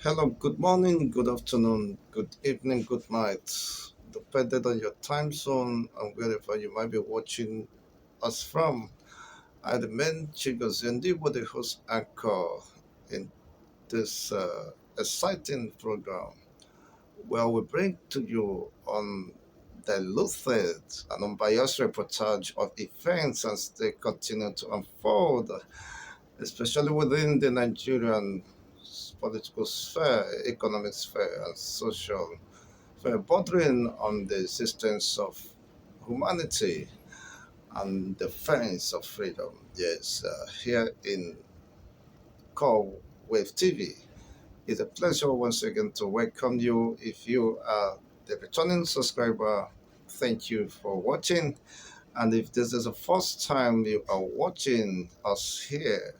Hello, good morning, good afternoon, good evening, good night, depending on your time zone and wherever you might be watching us from. I'm the man Chigozendi with the host anchor in this exciting program where we bring to you on the lucid and unbiased reportage of events as they continue to unfold, especially within the Nigerian political sphere, economic sphere, and social sphere, bordering on the existence of humanity and defense of freedom. Yes, here in Call Wave TV. It's a pleasure once again to welcome you. If you are the returning subscriber, thank you for watching. And if this is the first time you are watching us here,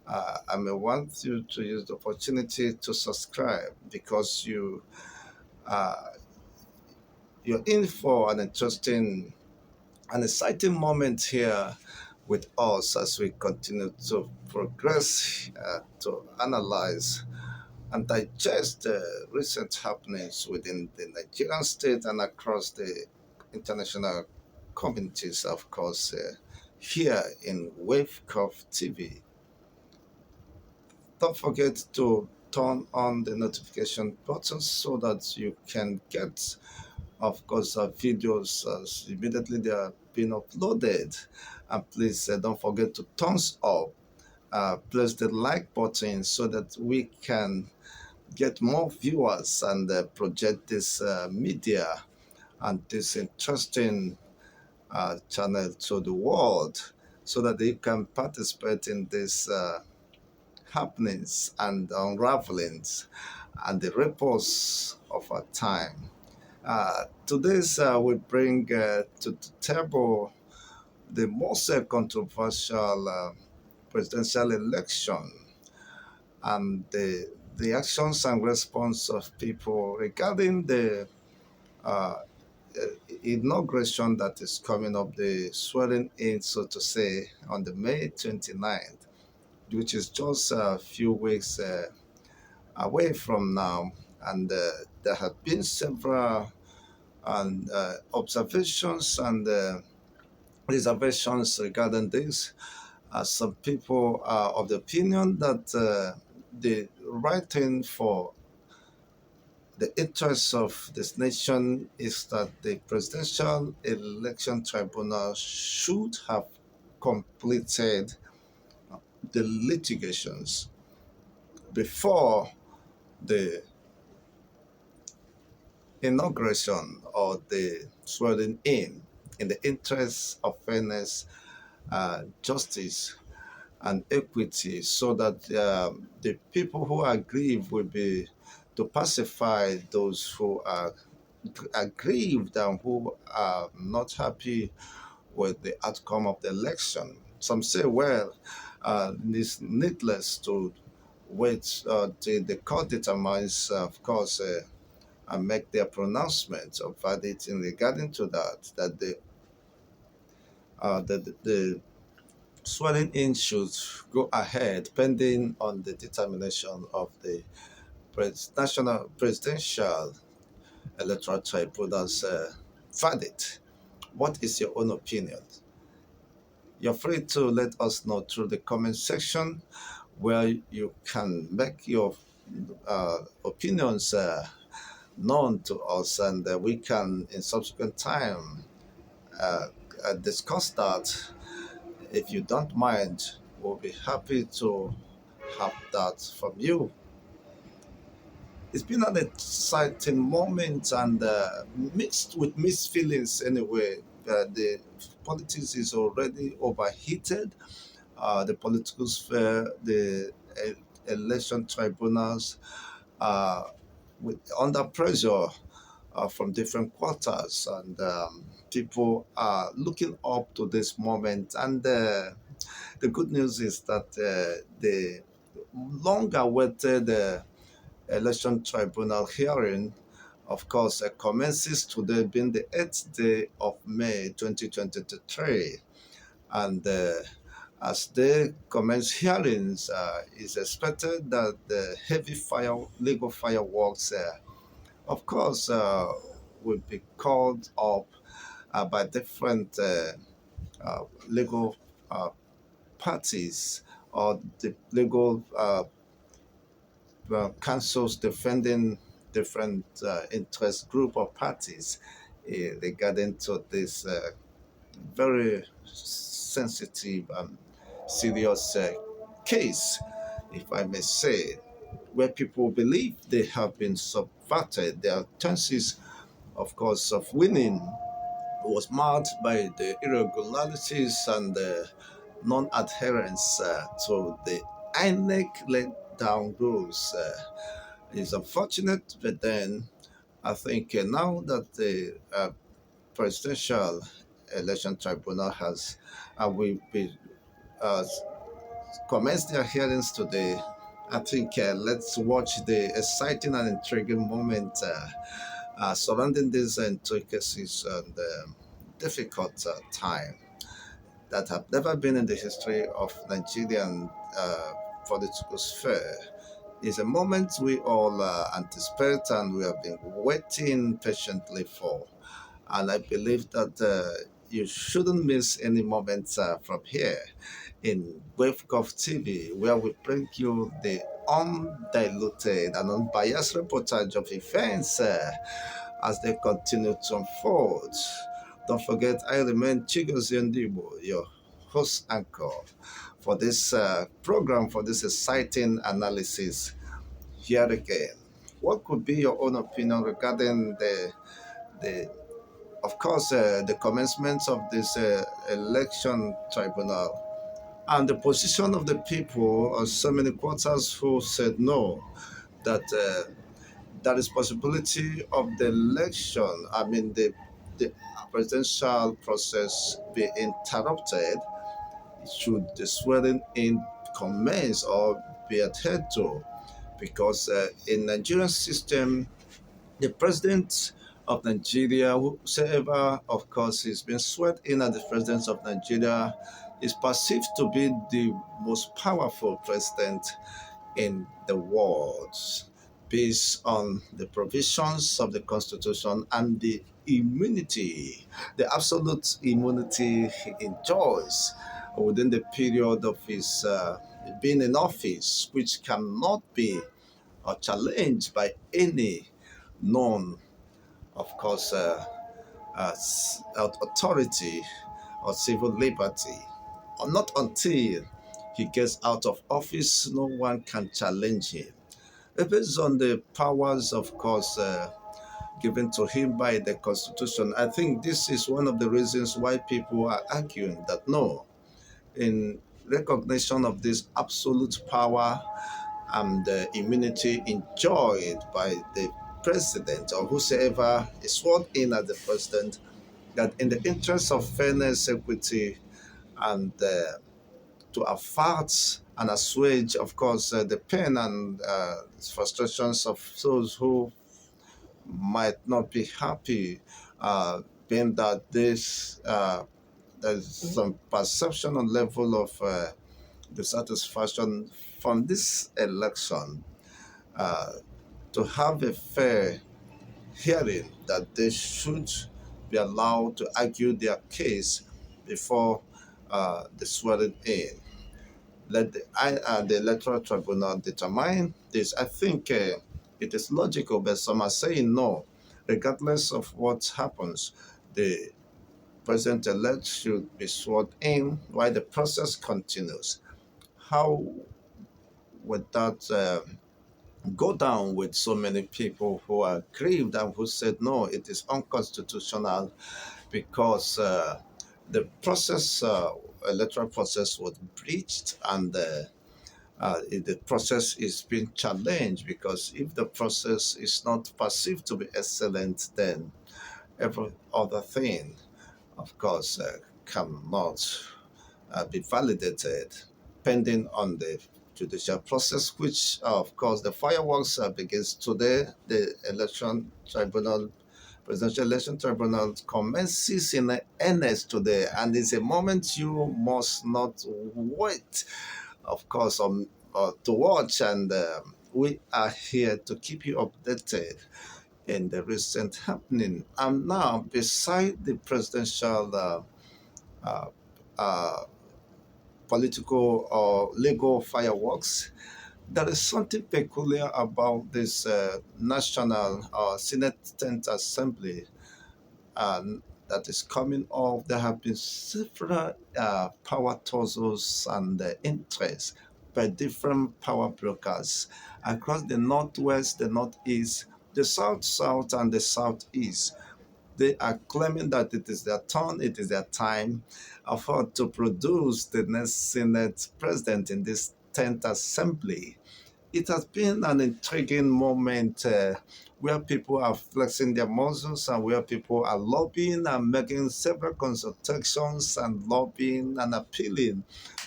I may want you to use the opportunity to subscribe because uh, you're in for an interesting and exciting moment here with us as we continue to progress to analyze and digest the recent happenings within the Nigerian state and across the international communities, of course, here in Wave Cup TV. Don't forget to turn on the notification button so that you can get, of course, videos immediately they are being uploaded. And please don't forget to thumbs up, press the like button so that we can get more viewers and project this media and this interesting channel to the world so that they can participate in this happenings and unravelings and the ripples of our time. Today's we bring to the table the most controversial presidential election and the actions and response of people regarding the uh, inauguration that is coming up, the swearing in, so to say, on the May 29th, which is just a few weeks away from now. And there have been several observations and reservations regarding this. Some people are of the opinion that the right thing for the interests of this nation is that the Presidential Election Tribunal should have completed the litigations before the inauguration or the swearing in the interest of fairness, justice, and equity, so that the people who are aggrieved will be to pacify those who are aggrieved and who are not happy with the outcome of the election. Some say, well, it's needless to wait till the court determines, of course, and make their pronouncement or verdict in regarding to that, that the swearing in should go ahead pending on the determination of the National Presidential Electoral Tribunal's verdict. What is your own opinion? You're free to let us know through the comment section where you can make your opinions known to us and we can in subsequent time uh, discuss that. If you don't mind, we'll be happy to have that from you. It's been an exciting moment and mixed with mixed feelings anyway. The politics is already overheated. The political sphere, the election tribunals, uh, with under pressure from different quarters, and people are looking up to this moment. And the good news is that the long-awaited election tribunal hearing, of course, commences today, being the 8th day of May 2023. And As they commence hearings, it's expected that the heavy legal fireworks, of course, will be called up by different legal uh, parties or the legal councils defending different interest group or parties regarding to this very sensitive and serious case, if I may say, where people believe they have been subverted. Their chances, of course, of winning was marked by the irregularities and the non-adherence to the INEC laid down rules. It's unfortunate, but then I think now that the presidential election tribunal has will be uh, commenced their hearings today. I think let's watch the exciting and intriguing moment surrounding these intricacies and difficult time that have never been in the history of Nigerian political sphere. It's a moment we all anticipate and we have been waiting patiently for. And I believe that you shouldn't miss any moments from here in WaveGov TV, where we bring you the undiluted and unbiased reportage of events as they continue to unfold. Don't forget, I remain Chigozie Ndibo, your host anchor for this program, for this exciting analysis here again. What could be your own opinion regarding the of course, the commencement of this election tribunal and the position of the people on so many quarters who said no, that there is possibility of the election, I mean the presidential process be interrupted should the swearing in commence or be adhered to, because in Nigerian system the president of Nigeria, whoever, of course, is being sworn in as the president of Nigeria, is perceived to be the most powerful president in the world, based on the provisions of the Constitution and the immunity, the absolute immunity he enjoys within the period of his being in office, which cannot be challenged by any known, of course, authority or civil liberty. Or not until he gets out of office, no one can challenge him. Based on the powers, of course, given to him by the Constitution, I think this is one of the reasons why people are arguing that no, in recognition of this absolute power and the immunity enjoyed by the president or whosoever is sworn in as the president, that in the interest of fairness, equity, and to avert and assuage, of course, the pain and frustrations of those who might not be happy, being that there's some perception and level of dissatisfaction from this election, uh, to have a fair hearing, that they should be allowed to argue their case before the swearing in. Let the electoral tribunal determine this. I think it is logical, but some are saying no. Regardless of what happens, the president-elect should be sworn in while the process continues. How would that go down with so many people who are aggrieved and who said no, it is unconstitutional because the process, electoral process was breached, and the process is being challenged, because if the process is not perceived to be excellent, then every other thing, of course, cannot be validated pending on the judicial process, which, of course, the fireworks begins today. The election tribunal Presidential Election Tribunal commences in earnest today, and it's a moment you must not wait, of course, to watch. And we are here to keep you updated in the recent happening. And now, beside the presidential uh, uh, political or legal fireworks, there is something peculiar about this National Senate 10th Assembly that is coming off. There have been several power tussles and interests by different power brokers across the Northwest, the Northeast, the South, and the Southeast. They are claiming that it is their turn, it is their time to produce the next Senate president in this 10th Assembly. It has been an intriguing moment where people are flexing their muscles and where people are lobbying and making several consultations and lobbying and appealing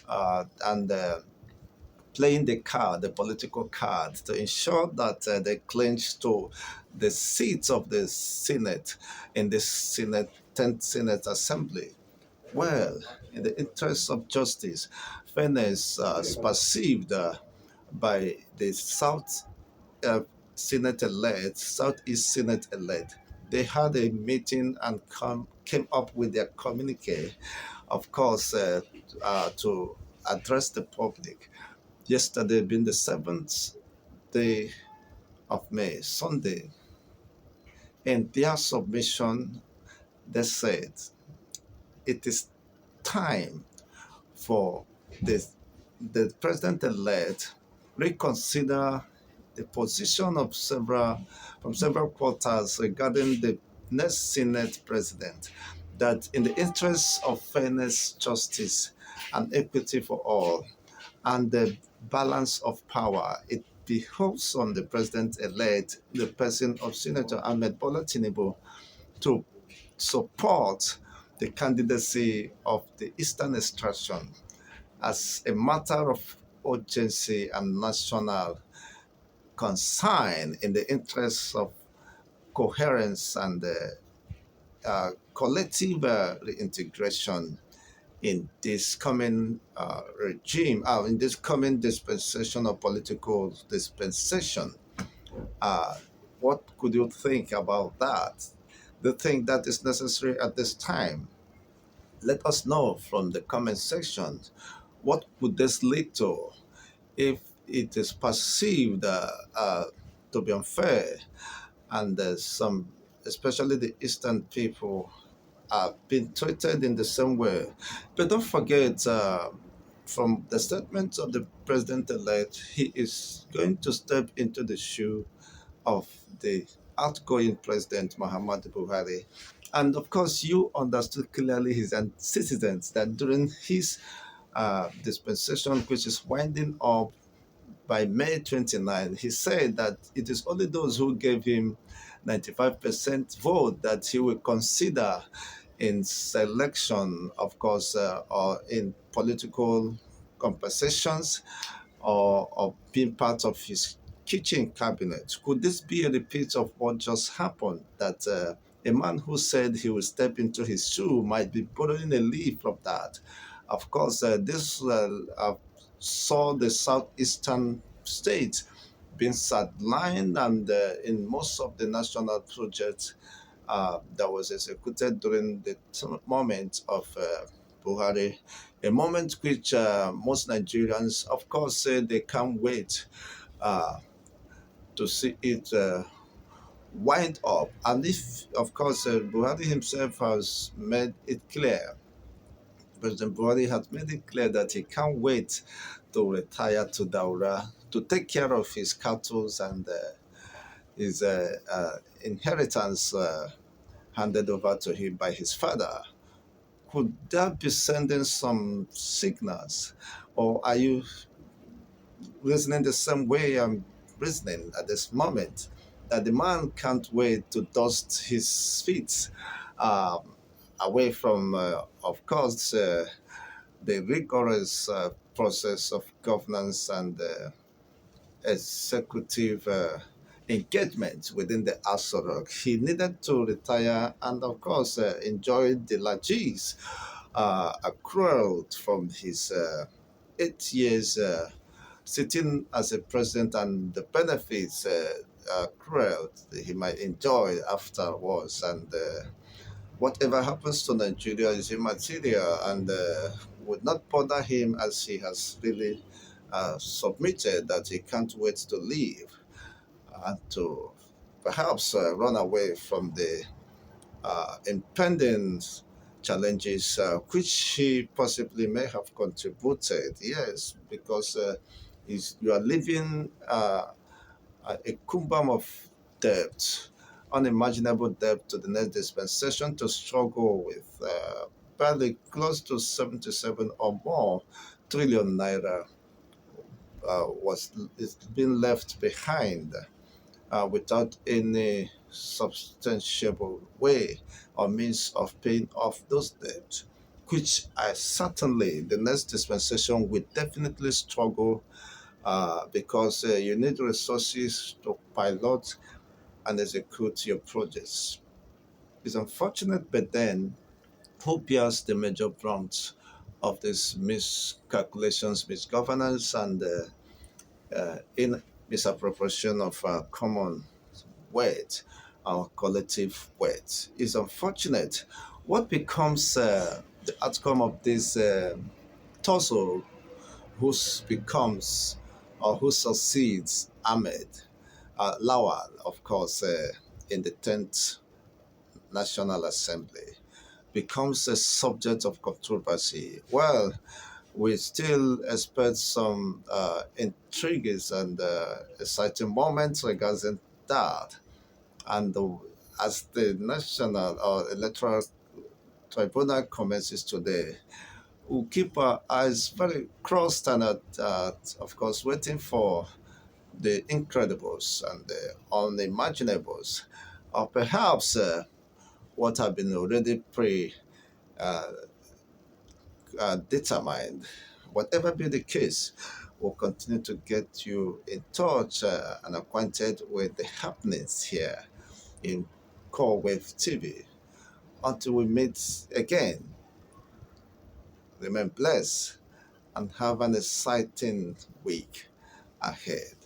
and playing the card, the political card, to ensure that they clinch to the seats of the Senate in this Senate 10th Senate Assembly. Well, in the interest of justice, fairness is perceived by the uh, Senate elect, Southeast Senate elect. They had a meeting and came up with their communique, of course, to address the public. Yesterday being the 7th day of May, Sunday, in their submission, they said it is time for this, the president-elect reconsider the position of several quarters regarding the next Senate president, that in the interests of fairness, justice, and equity for all, and the balance of power, it behoves on the president-elect, the person of Senator Ahmed Bola Tinubu, to support the candidacy of the Eastern Extraction as a matter of urgency and national concern in the interests of coherence and collective reintegration in this coming regime, in this coming dispensation of political dispensation. Uh, what could you think about that? The thing that is necessary at this time? Let us know from the comment section. What could this lead to if it is perceived to be unfair and some, especially the Eastern people, are being treated in the same way? But don't forget, from the statement of the president-elect, he is going to step into the shoe of the outgoing president Muhammadu Buhari. And of course, you understood clearly his antecedents that during his dispensation, which is winding up by May 29, he said that it is only those who gave him 95% vote that he will consider in selection, of course, or in political compensations or being part of his kitchen cabinet. Could this be a repeat of what just happened? That a man who said he will step into his shoe might be borrowing a leaf from that. Of course, this saw the southeastern states being sidelined, and in most of the national projects that was executed during the moment of Buhari, a moment which most Nigerians, of course, say they can't wait uh, to see it wind up. And if, of course, Buhari himself has made it clear, President Buhari has made it clear that he can't wait to retire to Daura to take care of his cattle and his inheritance handed over to him by his father. Could that be sending some signals? Or are you reasoning the same way I'm reasoning at this moment? That the man can't wait to dust his feet um, away from, of course, the rigorous process of governance and executive engagement within the Asorok. He needed to retire and, of course, enjoy the largesse accrued from his 8 years sitting as a president and the benefits accrued that he might enjoy afterwards. And whatever happens to Nigeria is immaterial and would not bother him as he has really submitted that he can't wait to leave and to perhaps run away from the impending challenges which he possibly may have contributed. Yes, because you are living a kumbum of debt, unimaginable debt to the next dispensation to struggle with barely close to 77 or more trillion naira was is being left behind without any substantiable way or means of paying off those debts, which I certainly, the next dispensation will definitely struggle because you need resources to pilot and execute your projects. It's unfortunate, but then who bears the major brunt of these miscalculations, misgovernance, and in misappropriation of common weight, our collective weight? Is unfortunate. What becomes the outcome of this tussle? Who becomes or who succeeds Ahmed Lawal, of course, in the 10th National Assembly, becomes a subject of controversy. Well, we still expect some intrigues and exciting moments regarding that. And as the National or Electoral Tribunal commences today, we'll keep our eyes very crossed and, of course, waiting for the incredibles and the unimaginables, or perhaps what have been already uh, determined. Whatever be the case, we'll continue to get you in touch and acquainted with the happenings here in Core Wave TV. Until we meet again, remain blessed and have an exciting week ahead.